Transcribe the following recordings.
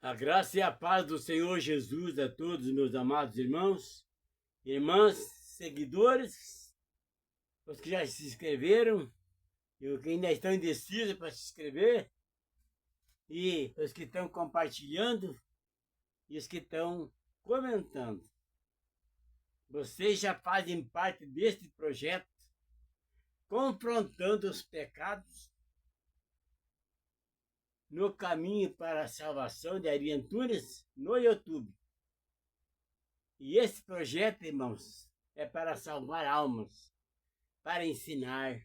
A graça e a paz do Senhor Jesus a todos, meus amados irmãos, irmãs, seguidores, os que já se inscreveram e os que ainda estão indecisos para se inscrever, e os que estão compartilhando e os que estão comentando. Vocês já fazem parte deste projeto, confrontando os pecados no caminho para a salvação de Ari Antunes no YouTube. E esse projeto, irmãos, é para salvar almas, para ensinar,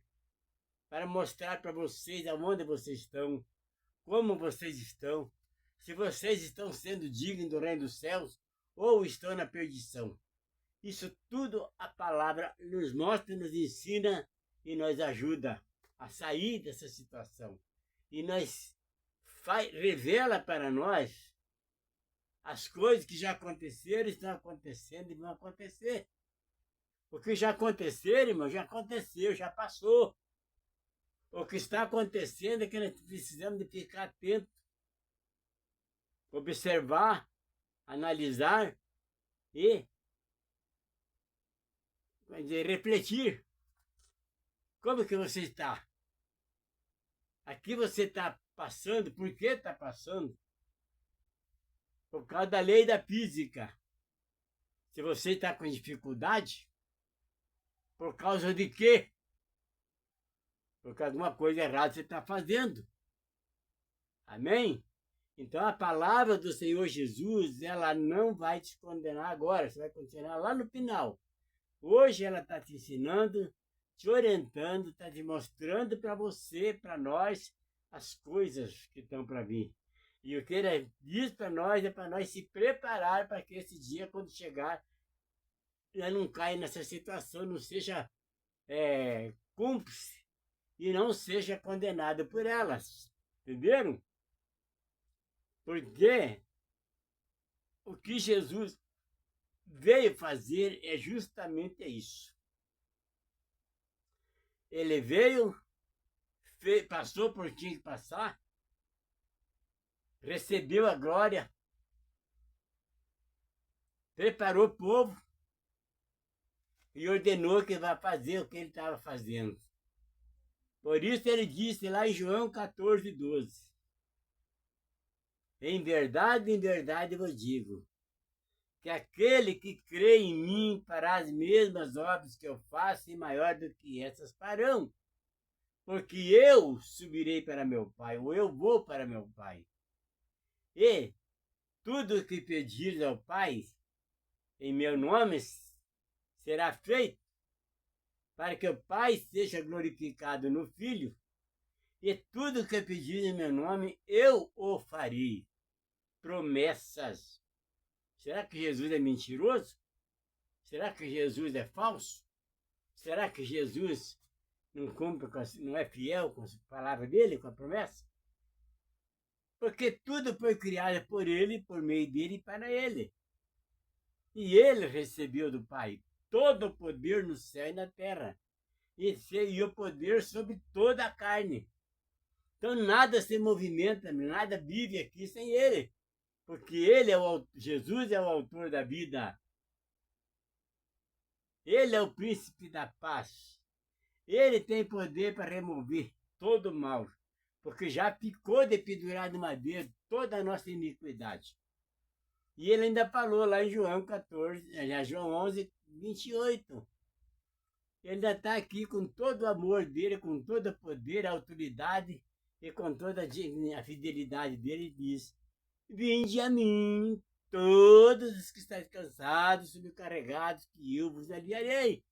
para mostrar para vocês aonde vocês estão, como vocês estão, se vocês estão sendo dignos do reino dos céus ou estão na perdição. Isso tudo a palavra nos mostra, nos ensina e nos ajuda a sair dessa situação. E revela para nós as coisas que já aconteceram, estão acontecendo e vão acontecer. O que já aconteceram, irmão, já aconteceu, já passou. O que está acontecendo é que nós precisamos de ficar atentos, observar, analisar e refletir. Como que você está? Aqui você está passando, por que está passando? Por causa da lei da física. Se você está com dificuldade, por causa de quê? Por causa de alguma coisa errada você está fazendo. Amém? Então a palavra do Senhor Jesus, ela não vai te condenar agora, você vai condenar lá no final. Hoje ela está te ensinando, te orientando, está te mostrando para você, para nós, as coisas que estão para vir. E o que ele diz para nós é para nós se preparar para que esse dia, quando chegar, já não caia nessa situação, não seja cúmplice e não seja condenado por elas. Entenderam? Porque o que Jesus veio fazer é justamente isso. Ele veio, passou por tinha que passar, recebeu a glória, preparou o povo e ordenou que vai fazer o que ele estava fazendo. Por isso ele disse lá em João 14:12, em verdade vos digo, que aquele que crê em mim fará as mesmas obras que eu faço e maior do que essas farão. Porque eu subirei para meu Pai, ou eu vou para meu Pai. E tudo o que pedires ao Pai, em meu nome, será feito, para que o Pai seja glorificado no Filho, e tudo o que pedires em meu nome, eu o farei. Promessas. Será que Jesus é mentiroso? Será que Jesus é falso? Será que Jesus não cumpre, não é fiel com a palavra dele, com a promessa? Porque tudo foi criado por ele, por meio dele e para ele. E ele recebeu do Pai todo o poder no céu e na terra. E o poder sobre toda a carne. Então nada se movimenta, nada vive aqui sem ele. Porque Jesus é o autor da vida. Ele é o príncipe da paz. Ele tem poder para remover todo o mal, porque já ficou dependurado no madeiro toda a nossa iniquidade. E ele ainda falou lá em João 11:28. Ele ainda está aqui com todo o amor dele, com todo o poder, a autoridade e com toda a fidelidade dele, e diz: vinde a mim, todos os que estáis cansados, sobrecarregados, que eu vos aliviarei.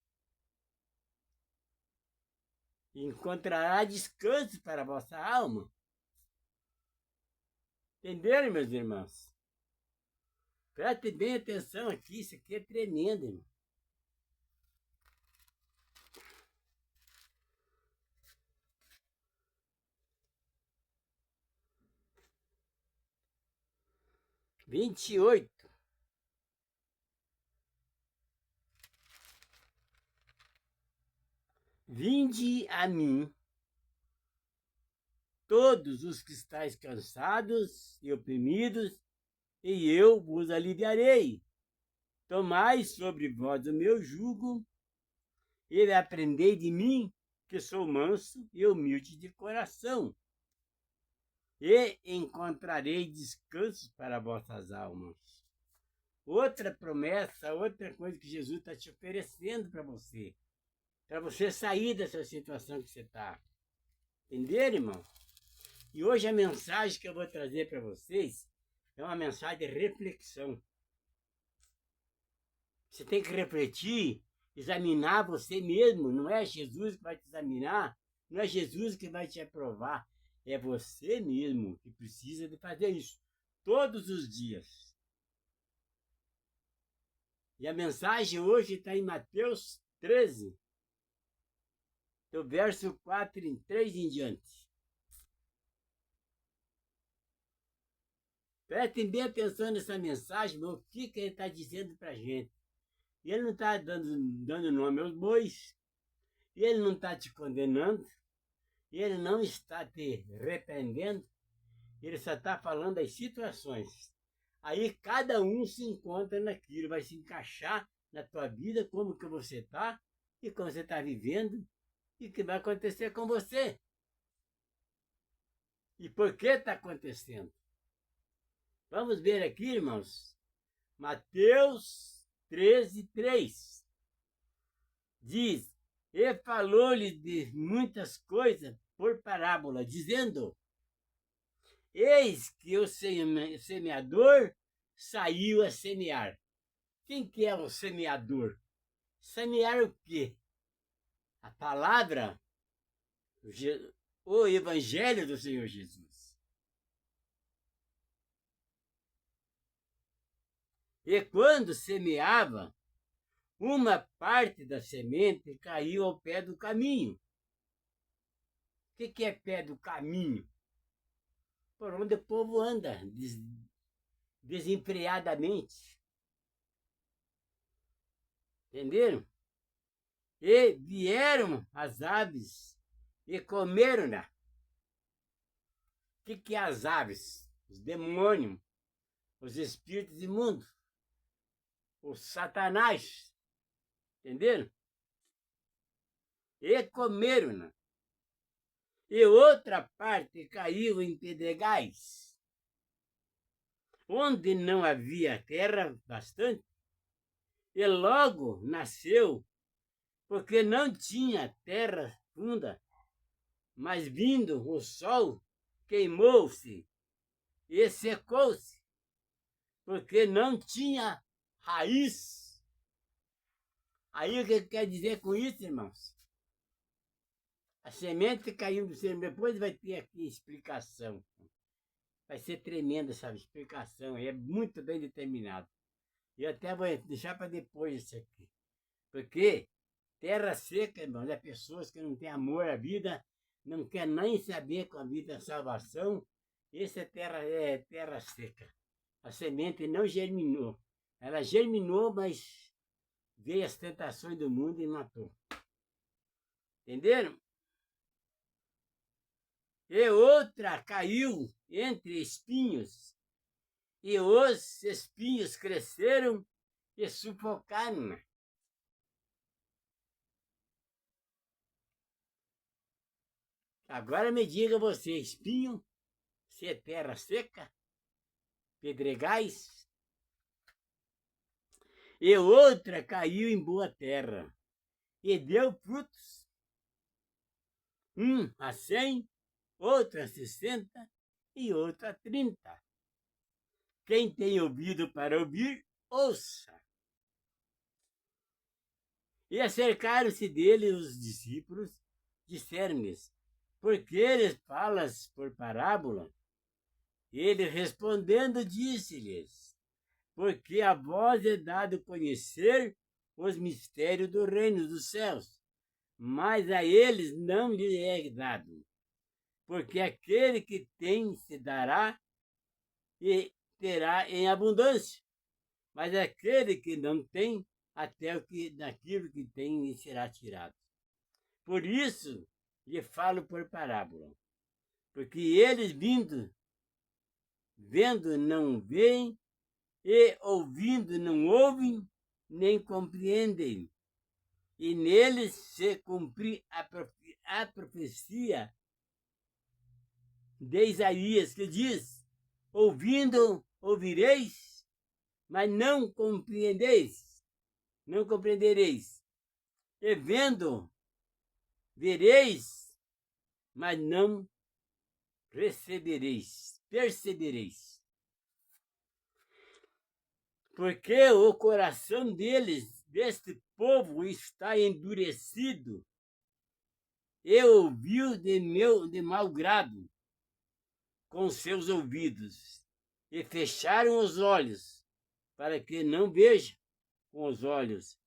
E encontrará descanso para a vossa alma. Entenderam, meus irmãos? Preste bem atenção aqui, isso aqui é tremendo, irmão. Vinte e oito. Vinde a mim, todos os que estáis cansados e oprimidos, e eu vos aliviarei. Tomai sobre vós o meu jugo, e aprendei de mim, que sou manso e humilde de coração, e encontrarei descanso para vossas almas. Outra promessa, outra coisa que Jesus está te oferecendo para você sair dessa situação que você está. Entenderam, irmão? E hoje a mensagem que eu vou trazer para vocês é uma mensagem de reflexão. Você tem que refletir, examinar você mesmo. Não é Jesus que vai te examinar, não é Jesus que vai te aprovar. É você mesmo que precisa de fazer isso todos os dias. E a mensagem hoje está em Mateus 13, do verso 4 em 3 em diante. Prestem bem atenção nessa mensagem, o que ele está dizendo para a gente. Ele não está dando nome aos bois, ele não está te condenando, ele não está te repreendendo, ele só está falando das situações. Aí cada um se encontra naquilo, vai se encaixar na tua vida, como que você está e como você está vivendo e o que vai acontecer com você. E por que está acontecendo? Vamos ver aqui, irmãos. Mateus 13, 3. Diz, e falou-lhe de muitas coisas por parábola, dizendo, eis que o semeador saiu a semear. Quem que é o semeador? Semear o quê? A palavra, o evangelho do Senhor Jesus. E quando semeava, uma parte da semente caiu ao pé do caminho. O que é pé do caminho? Por onde o povo anda desenfreadamente. Entenderam? E vieram as aves e comeram-na. O que é as aves? Os demônios, os espíritos imundos, o Satanás. Entenderam? E comeram-na. E outra parte caiu em pedregais, onde não havia terra bastante, e logo nasceu, porque não tinha terra funda, mas vindo o sol, queimou-se e secou-se, porque não tinha raiz. Aí o que quer dizer com isso, irmãos? A semente caiu do céu, depois vai ter aqui explicação. Vai ser tremenda essa explicação, é muito bem determinado. E até vou deixar para depois isso aqui. Porque terra seca, irmãos, é pessoas que não têm amor à vida, não quer nem saber com a vida a salvação. Essa é terra seca. A semente não germinou. Ela germinou, mas veio as tentações do mundo e matou. Entenderam? E outra caiu entre espinhos, e os espinhos cresceram e sufocaram-na. Agora me diga você, espinho, se é terra seca, pedregais, e outra caiu em boa terra, e deu frutos, um a 100, outro a 60 e outro a 30. Quem tem ouvido para ouvir, ouça. E acercaram-se dele os discípulos, disseram-lhes, por que eles falas por parábola? Ele respondendo disse-lhes, porque a vós é dado conhecer os mistérios do reino dos céus, mas a eles não lhe é dado. Porque aquele que tem se dará e terá em abundância, mas aquele que não tem, até o que daquilo que tem lhe será tirado. Por isso lhe falo por parábola, porque eles vendo não veem, e ouvindo não ouvem, nem compreendem. E neles se cumpre a profecia de Isaías, que diz: ouvindo ouvireis, mas não compreendeis, não compreendereis. E vendo vereis, mas não percebereis. Porque o coração deles, deste povo, está endurecido, e ouviu de mau grado com seus ouvidos, e fecharam os olhos, para que não veja com os olhos,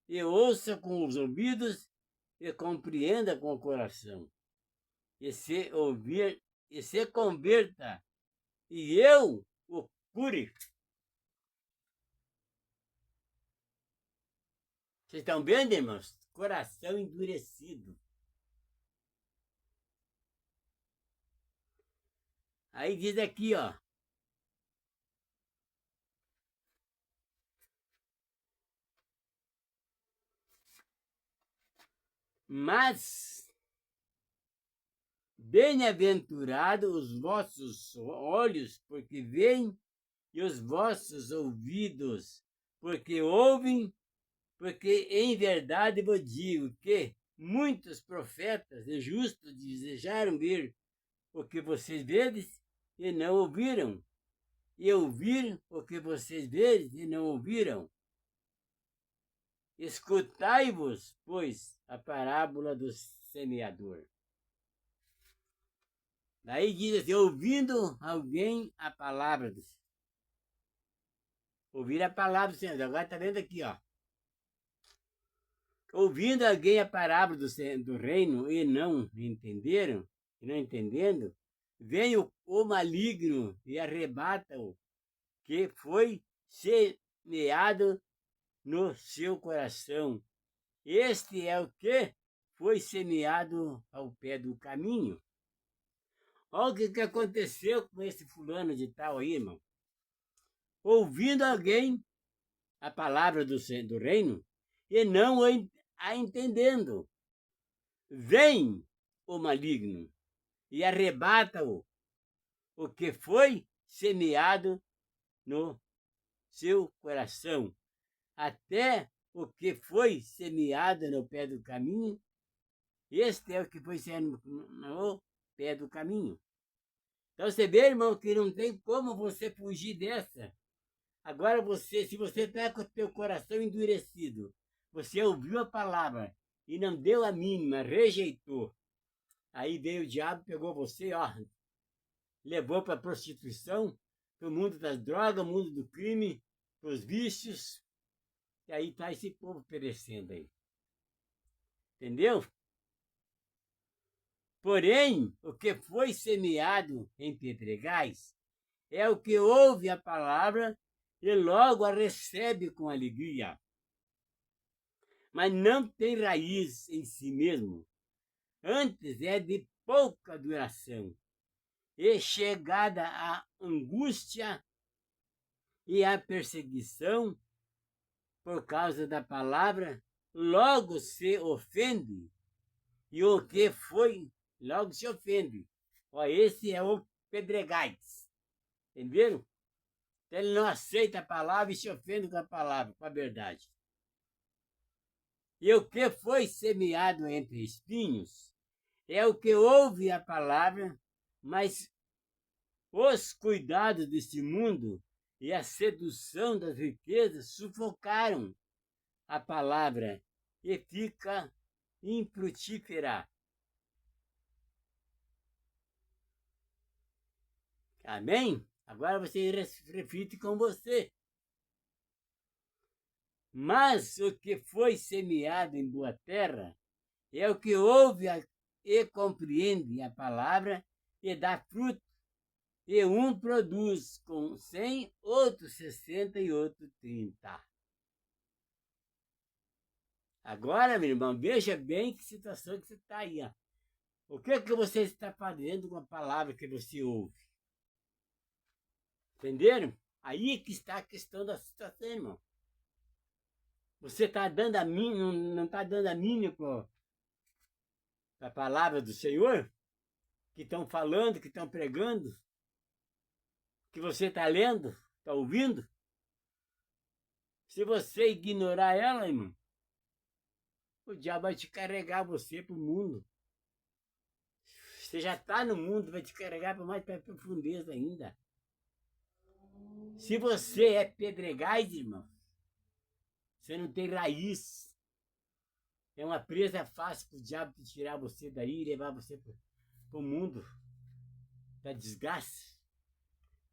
e ouça com os ouvidos, e compreenda com o coração, e se converta, e eu o cure. Vocês estão vendo, irmãos? Coração endurecido. Aí diz aqui, ó. Mas bem-aventurados os vossos olhos, porque veem, e os vossos ouvidos, porque ouvem, porque em verdade vos digo que muitos profetas e justos desejaram ver o que vocês vedes e não ouviram, e ouvir o que vocês vedes e não ouviram. Escutai-vos, pois, a parábola do semeador. Daí diz assim, ouvindo alguém a palavra do Senhor. Ouvir a palavra do Senhor. Agora está vendo aqui, ó. Ouvindo alguém a parábola do reino e não entenderam, e não entendendo, vem o maligno e arrebata o que foi semeado no seu coração. Este é o que foi semeado ao pé do caminho. Olha o que aconteceu com esse fulano de tal aí, irmão. Ouvindo alguém a palavra do reino e não a entendendo. Vem o maligno e arrebata-o que foi semeado no seu coração. Até o que foi semeado no pé do caminho, este é o que foi semeado no pé do caminho. Então você vê, irmão, que não tem como você fugir dessa. Agora se você está com o teu coração endurecido, você ouviu a palavra e não deu a mínima, rejeitou. Aí veio o diabo, pegou você, ó, levou para a prostituição, para o mundo das drogas, o mundo do crime, para os vícios. E aí está esse povo perecendo aí. Entendeu? Porém, o que foi semeado em pedregais é o que ouve a palavra e logo a recebe com alegria, mas não tem raiz em si mesmo. Antes é de pouca duração, e chegada à angústia e à perseguição por causa da palavra, logo se ofende, e o que foi, logo se ofende. Ó, esse é o pedregais. Entenderam? Ele não aceita a palavra e se ofende com a palavra, com a verdade. E o que foi semeado entre espinhos é o que ouve a palavra, mas os cuidados deste mundo e a sedução das riquezas sufocaram a palavra e fica infrutífera. Amém? Agora você reflete com você. Mas o que foi semeado em boa terra é o que ouve e compreende a palavra e dá fruto. E um produz com 100, outro 60 e outro 30. Agora, meu irmão, veja bem que situação que você está aí. Ó. O que você está fazendo com a palavra que você ouve? Entenderam? Aí que está a questão da situação, irmão. Você está dando a mínima, não está dando a mínima para a palavra do Senhor? Que estão falando, que estão pregando? Que você está lendo? Está ouvindo? Se você ignorar ela, irmão, o diabo vai te carregar você para o mundo. Você já está no mundo, vai te carregar para mais profundeza ainda. Se você é pedregais, irmão, você não tem raiz. É uma presa fácil para o diabo tirar você daí e levar você para o mundo da desgraça.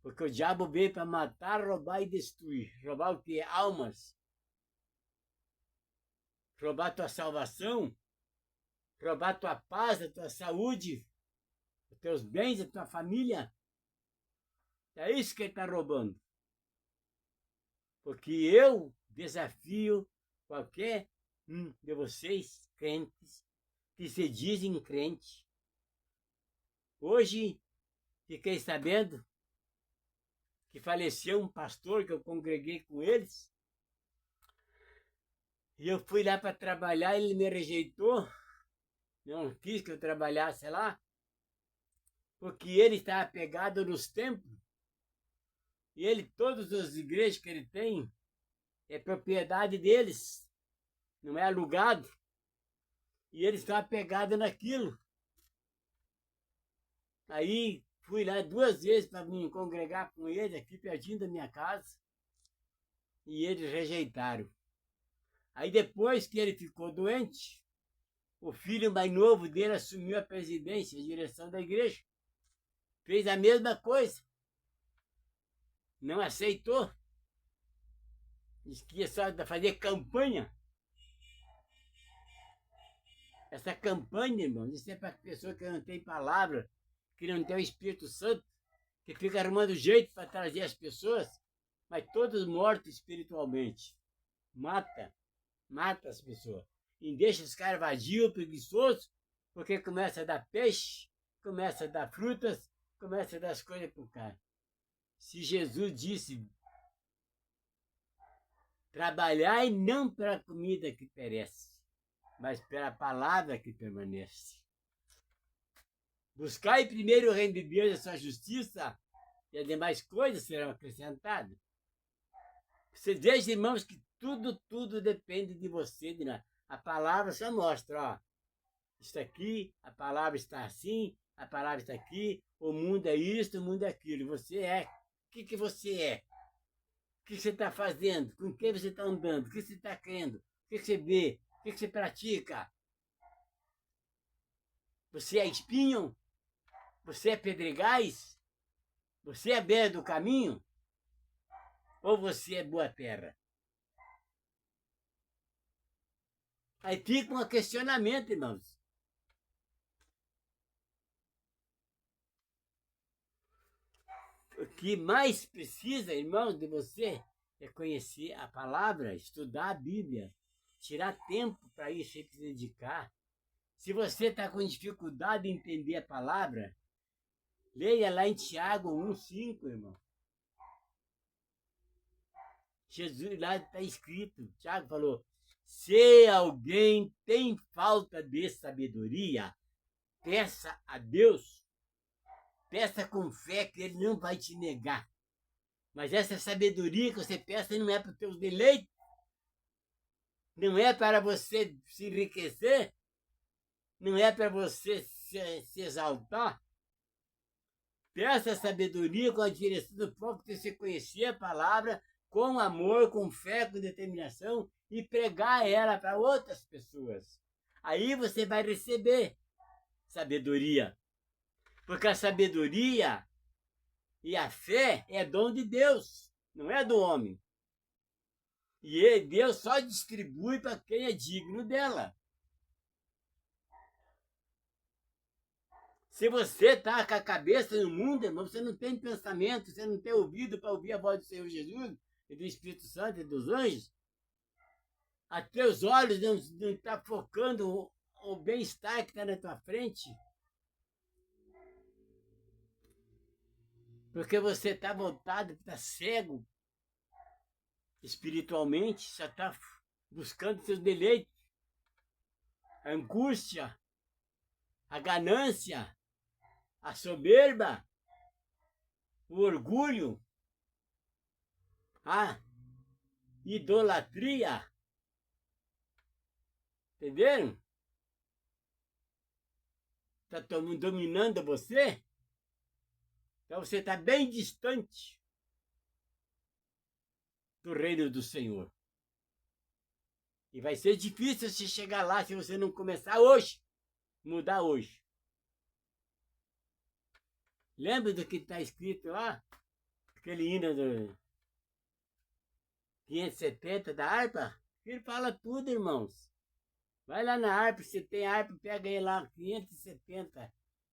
Porque o diabo veio para matar, roubar e destruir. Roubar o quê? Almas. Roubar tua salvação. Roubar tua paz, a tua saúde, os teus bens, a tua família. É isso que ele está roubando. Porque eu desafio qualquer um de vocês, crentes, que se dizem crente. Hoje, fiquei sabendo que faleceu um pastor que eu congreguei com eles. E eu fui lá para trabalhar, ele me rejeitou. Não quis que eu trabalhasse lá. Porque ele estava pegado nos templos. E ele, todas as igrejas que ele tem, é propriedade deles. Não é alugado. E ele estava pegado naquilo. Aí fui lá 2 vezes para me congregar com ele, aqui pertinho da minha casa. E eles rejeitaram. Aí depois que ele ficou doente, o filho mais novo dele assumiu a presidência, a direção da igreja. Fez a mesma coisa. Não aceitou. Disse que ia só fazer campanha. Essa campanha, irmão, isso é para pessoa que não tem palavra, que não tem o Espírito Santo, que fica arrumando jeito para trazer as pessoas, mas todos mortos espiritualmente. Mata as pessoas. E deixa os caras vadios, preguiçosos, porque começa a dar peixe, começa a dar frutas, começa a dar as coisas para o cara. Se Jesus disse, trabalhai não pela comida que perece, mas pela palavra que permanece. Buscai primeiro o reino de Deus e a sua justiça, e as demais coisas serão acrescentadas. Você veja, irmãos, que tudo depende de você. A palavra só mostra, ó, isso aqui, a palavra está assim, a palavra está aqui, o mundo é isso, o mundo é aquilo. Você é. O que você é? O que você está fazendo? Com quem você está andando? O que você está crendo? O que você vê? O que você pratica? Você é espinho? Você é pedregais? Você é beira do caminho? Ou você é boa terra? Aí fica um questionamento, irmãos. O que mais precisa, irmãos, de você é conhecer a palavra, estudar a Bíblia, tirar tempo para isso e se dedicar. Se você está com dificuldade em entender a palavra, leia lá em Tiago 1,5, irmão. Jesus, lá está escrito, Tiago falou, se alguém tem falta de sabedoria, peça a Deus, peça com fé que ele não vai te negar. Mas essa sabedoria que você peça não é para os teus deleites, não é para você se enriquecer, não é para você se exaltar. Peça sabedoria com a direção do próprio, que você conhecer a palavra com amor, com fé, com determinação e pregar ela para outras pessoas. Aí você vai receber sabedoria. Porque a sabedoria e a fé é dom de Deus, não é do homem. E Deus só distribui para quem é digno dela. Se você está com a cabeça no mundo, irmão, você não tem pensamento, você não tem ouvido para ouvir a voz do Senhor Jesus, e do Espírito Santo e dos anjos, os teus olhos não estão focando o bem-estar que está na tua frente, porque você está voltado, está cego espiritualmente, só está buscando seus deleites, a angústia, a ganância, a soberba, o orgulho, a idolatria. Entenderam? Está dominando você? Então você está bem distante do reino do Senhor. E vai ser difícil você chegar lá se você não começar hoje, mudar hoje. Lembra do que está escrito lá? Aquele hino do 570 da harpa? Ele fala tudo, irmãos. Vai lá na harpa, se tem harpa, pega aí lá, 570,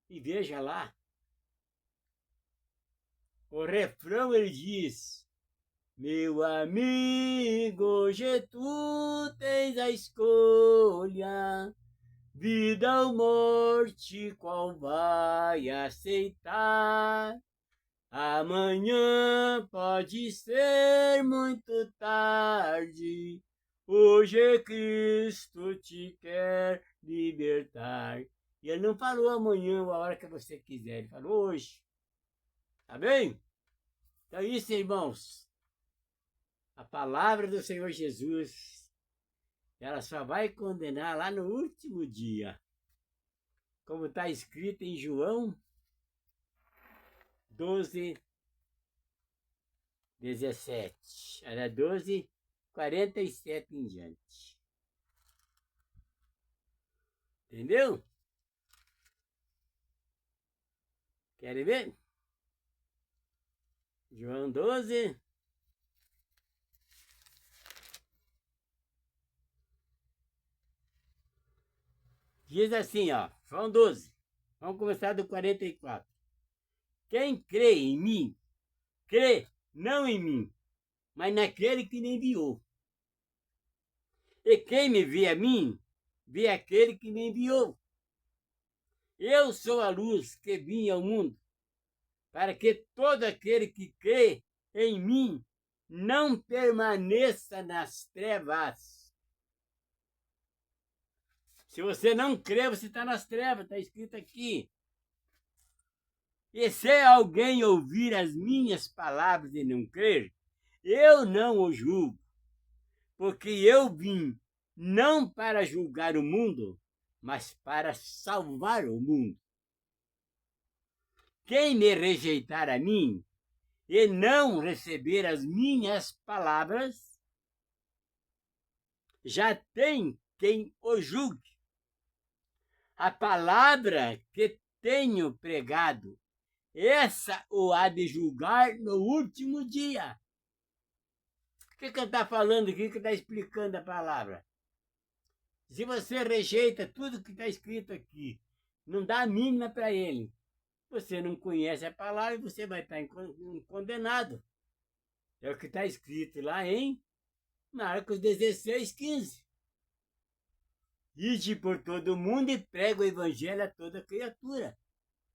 e veja lá. O refrão ele diz: meu amigo, hoje tu tens a escolha, vida ou morte, qual vai aceitar? Amanhã pode ser muito tarde, hoje Cristo te quer libertar. E ele não falou amanhã, a hora que você quiser, ele falou hoje. Tá bem? Então é isso, irmãos. A palavra do Senhor Jesus, ela só vai condenar lá no último dia. Como está escrito em João 12, 17. Era 12, 47 em diante. Entendeu? Querem ver? João 12. Diz assim, ó. João 12. Vamos começar do 44. Quem crê em mim, crê não em mim, mas naquele que me enviou. E quem me vê a mim, vê aquele que me enviou. Eu sou a luz que vim ao mundo, para que todo aquele que crê em mim não permaneça nas trevas. Se você não crê, você está nas trevas, está escrito aqui. E se alguém ouvir as minhas palavras e não crer, eu não o julgo, porque eu vim não para julgar o mundo, mas para salvar o mundo. Quem me rejeitar a mim e não receber as minhas palavras, já tem quem o julgue. A palavra que tenho pregado, essa o há de julgar no último dia. O que ele está falando aqui, que está explicando a palavra? Se você rejeita tudo que está escrito aqui, não dá a mínima para ele, você não conhece a palavra e você vai estar condenado. É o que está escrito lá em Marcos 16, 15. Ide por todo mundo e prega o evangelho a toda criatura.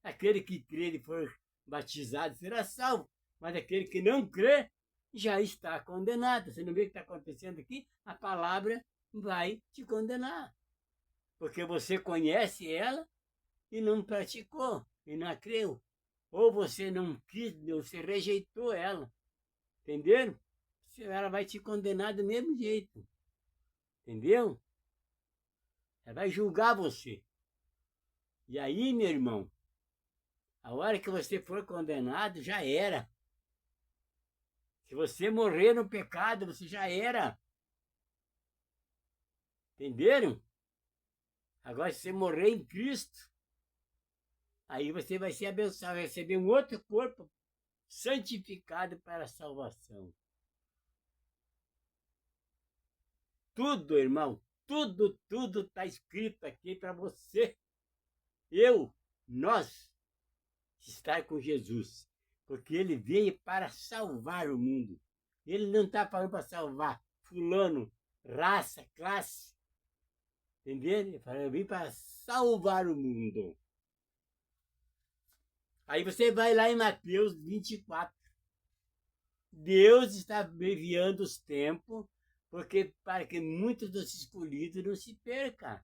Aquele que crer e for batizado será salvo, mas aquele que não crê já está condenado. Você não vê o que está acontecendo aqui? A palavra vai te condenar, porque você conhece ela e não praticou, e não creu. Ou você não quis, você rejeitou ela. Entenderam? Ela vai te condenar do mesmo jeito. Entendeu? Ela vai julgar você. E aí, meu irmão, a hora que você for condenado, já era. Se você morrer no pecado, você já era. Entenderam? Agora, se você morrer em Cristo, aí você vai ser abençoado, vai receber um outro corpo santificado para a salvação. Tudo, irmão, tudo está escrito aqui para você. Nós, estar com Jesus, porque ele veio para salvar o mundo. Ele não está falando para salvar fulano, raça, classe. Entendeu? Ele falou, eu vim para salvar o mundo. Aí você vai lá em Mateus 24. Deus está abreviando os tempos para que muitos dos escolhidos não se percam.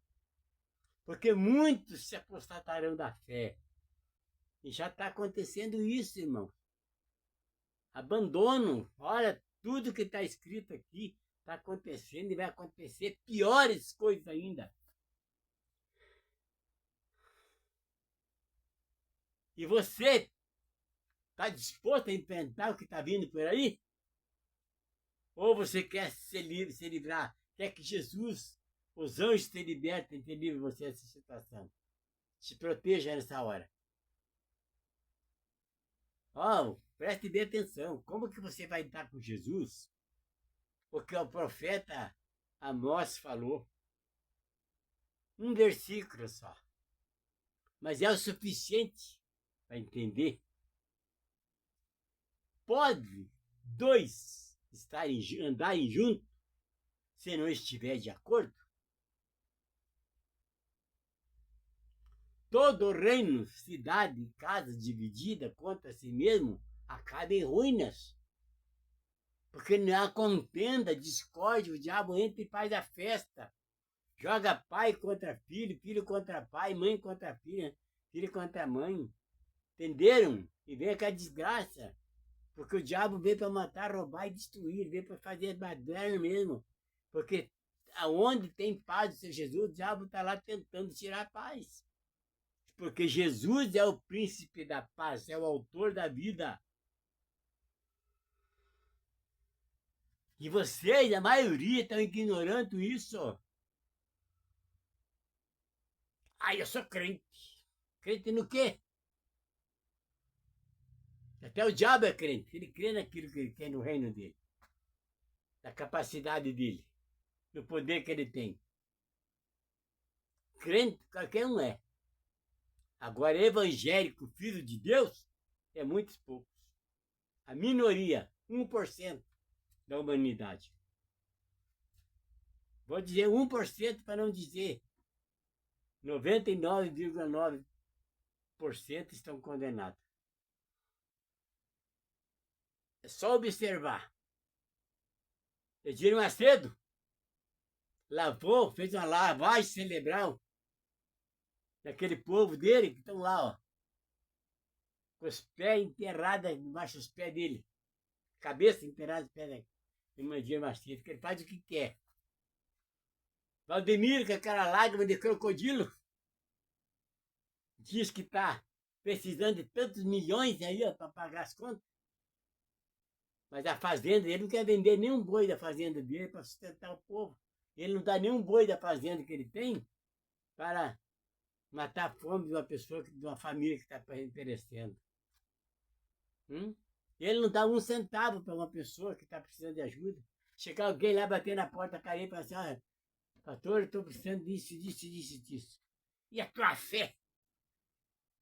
Porque muitos se apostatarão da fé. E já está acontecendo isso, irmão. Abandono. Olha, tudo que está escrito aqui está acontecendo e vai acontecer piores coisas ainda. E você está disposto a enfrentar o que está vindo por aí? Ou você quer se livrar? Quer que Jesus, os anjos te libertem, te livrem você dessa situação? Se proteja nessa hora. Preste bem atenção. Como que você vai estar com Jesus? Porque o profeta Amós falou. Um versículo só. Mas é o suficiente para entender. Pode dois andarem juntos se não estiver de acordo? Todo reino, cidade, casa dividida contra si mesmo acaba em ruínas. Porque não há contenda, discórdia, o diabo entra e faz a festa. Joga pai contra filho, filho contra pai, mãe contra filha, filho contra mãe. Entenderam? E vem aquela desgraça. Porque o diabo veio para matar, roubar e destruir, veio para fazer baderna mesmo. Porque aonde tem paz do Senhor Jesus, o diabo está lá tentando tirar a paz. Porque Jesus é o príncipe da paz, é o autor da vida. E vocês, a maioria, estão ignorando isso. Eu sou crente. Crente no quê? Até o diabo é crente. Ele crê naquilo que ele quer no reino dele. Na capacidade dele. No poder que ele tem. Crente, qualquer um é. Agora, evangélico, filho de Deus, é muitos poucos. A minoria, 1% da humanidade. Vou dizer 1% para não dizer 99,9% estão condenados. É só observar. Edir Macedo fez uma lavagem cerebral daquele povo dele que estão lá, com os pés enterrados embaixo dos pés dele. Cabeça enterrada nos pés do Edir Macedo, que ele faz o que quer. Valdemiro, com aquela lágrima de crocodilo, diz que está precisando de tantos milhões aí para pagar as contas. Mas a fazenda, ele não quer vender nenhum boi da fazenda dele para sustentar o povo. Ele não dá nenhum boi da fazenda que ele tem para matar a fome de uma pessoa, de uma família que está perecendo. Ele não dá um centavo para uma pessoa que está precisando de ajuda. Chegar alguém lá, bater na porta, cair e falar assim, pastor, eu estou precisando disso, disso, disso, disso. E a tua fé?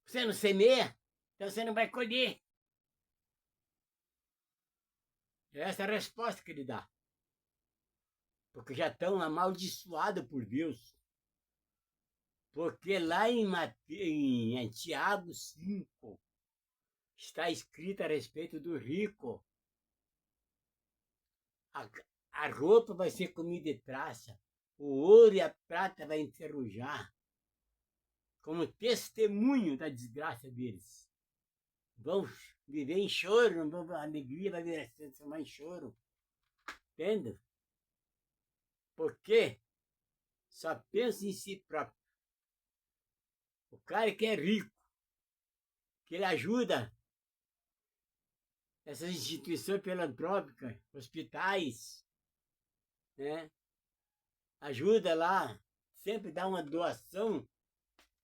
Você não semeia? Então você não vai colher. É essa a resposta que ele dá. Porque já estão amaldiçoados por Deus. Porque lá em Tiago 5 está escrito a respeito do rico. A roupa vai ser comida de traça. O ouro e a prata vai enferrujar. Como testemunho da desgraça deles. Vão viver em choro, a alegria vai vir a se transformar em choro. Entende? Porque só pensa em si próprio. O cara que é rico, que ele ajuda essas instituições filantrópicas, hospitais, né? Ajuda lá, sempre dá uma doação.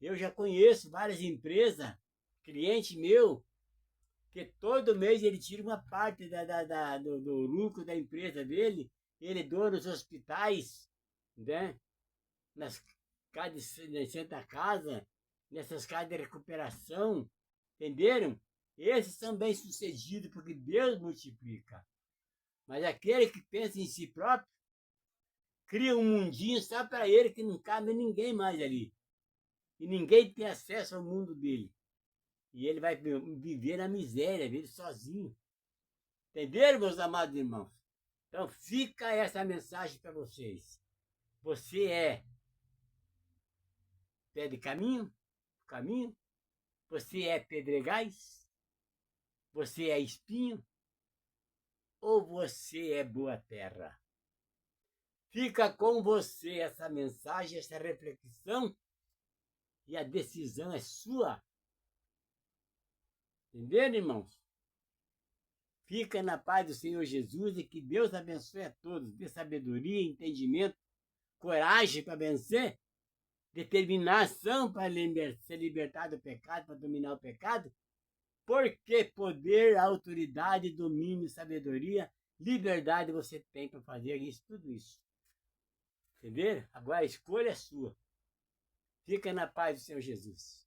Eu já conheço várias empresas, cliente meu, que todo mês ele tira uma parte do lucro da empresa dele, ele doa nos hospitais, né? Nas casas de Santa Casa, nessas casas de recuperação, entenderam? Esses são bem-sucedidos porque Deus multiplica. Mas aquele que pensa em si próprio, cria um mundinho só para ele, que não cabe ninguém mais ali. E ninguém tem acesso ao mundo dele. E ele vai viver na miséria, viver sozinho. Entenderam, meus amados irmãos? Então fica essa mensagem para vocês. Você é pé de caminho? Você é pedregais? Você é espinho? Ou você é boa terra? Fica com você essa mensagem, essa reflexão, e a decisão é sua. Entenderam, irmãos? Fica na paz do Senhor Jesus e que Deus abençoe a todos. Dê sabedoria, entendimento, coragem para vencer, determinação para ser libertado do pecado, para dominar o pecado. Porque poder, autoridade, domínio, sabedoria, liberdade você tem para fazer isso, tudo isso. Entenderam? Agora a escolha é sua. Fica na paz do Senhor Jesus.